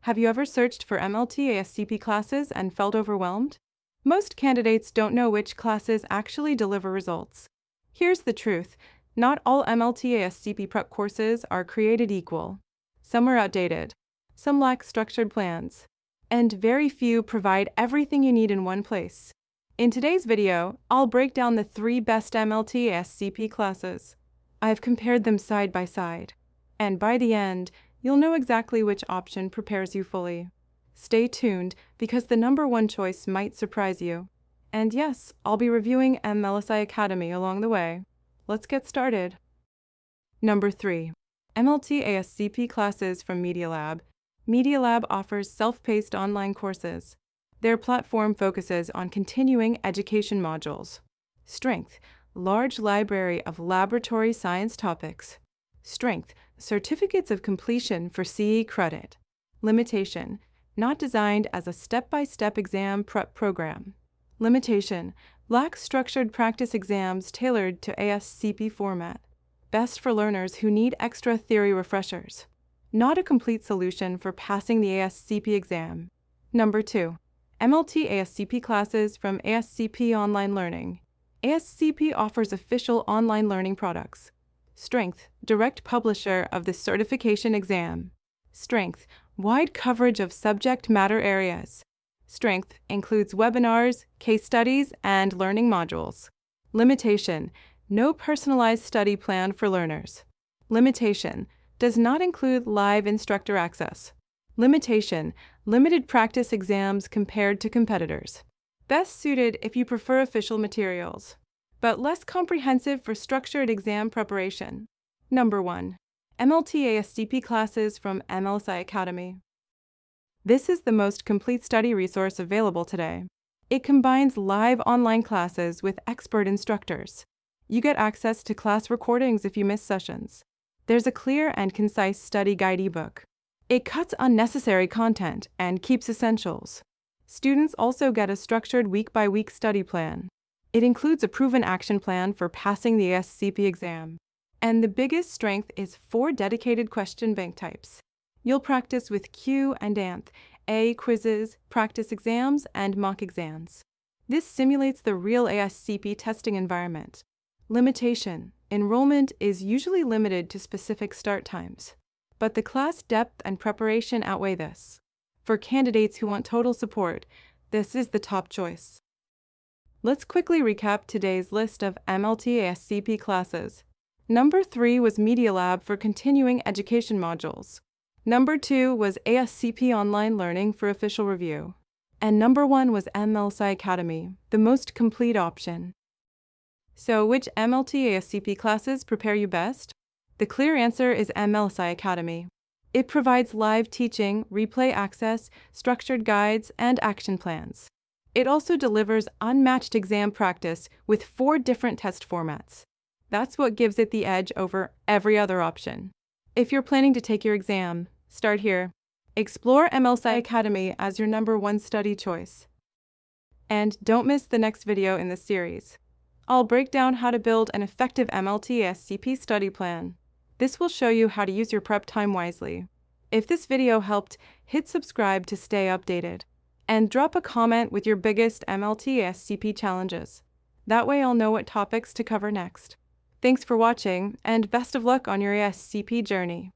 Have you ever searched for MLT ASCP classes and felt overwhelmed? Most candidates don't know which classes actually deliver results. Here's the truth. Not all MLT ASCP prep courses are created equal. Some are outdated, some lack structured plans, and very few provide everything you need in one place. In today's video, I'll break down the 3 best MLT ASCP classes. I've compared them side by side, and by the end, you'll know exactly which option prepares you fully. Stay tuned because the #1 choice might surprise you. And yes, I'll be reviewing MLSIAcademy along the way. Let's get started. Number 3. MLT ASCP classes from Media Lab. Media Lab offers self-paced online courses. Their platform focuses on continuing education modules. Strength: large library of laboratory science topics. Strength: certificates of completion for CE credit. Limitation: not designed as a step-by-step exam prep program. Limitation: lacks structured practice exams tailored to ASCP format. Best for learners who need extra theory refreshers. Not a complete solution for passing the ASCP exam. Number 2. MLT ASCP classes from ASCP Online Learning. ASCP offers official online learning products. Strength: direct publisher of the certification exam. Strength: wide coverage of subject matter areas. Strength: includes webinars, case studies, and learning modules. Limitation: no personalized study plan for learners. Limitation: does not include live instructor access. Limitation: limited practice exams compared to competitors. Best suited if you prefer official materials, but less comprehensive for structured exam preparation. Number 1. MLT ASCP classes from MLSIAcademy. This is the most complete study resource available today. It combines live online classes with expert instructors. You get access to class recordings if you miss sessions. There's a clear and concise study guide ebook. It cuts unnecessary content and keeps essentials. Students also get a structured week-by-week study plan. It includes a proven action plan for passing the ASCP exam. And the biggest strength is 4 dedicated question bank types. You'll practice with Q and ANTH, A quizzes, practice exams, and mock exams. This simulates the real ASCP testing environment. Limitation: enrollment is usually limited to specific start times, but the class depth and preparation outweigh this. For candidates who want total support, this is the top choice. Let's quickly recap today's list of MLT ASCP classes. Number 3 was Media Lab for continuing education modules. Number 2 was ASCP Online Learning for official review. And number 1 was MLSIAcademy, the most complete option. So which MLT ASCP classes prepare you best? The clear answer is MLSIAcademy. It provides live teaching, replay access, structured guides, and action plans. It also delivers unmatched exam practice with 4 different test formats. That's what gives it the edge over every other option. If you're planning to take your exam, start here. Explore MLSIAcademy as your #1 study choice. And don't miss the next video in this series. I'll break down how to build an effective MLT ASCP study plan. This will show you how to use your prep time wisely. If this video helped, hit subscribe to stay updated. And drop a comment with your biggest MLT ASCP challenges. That way I'll know what topics to cover next. Thanks for watching, and best of luck on your ASCP journey.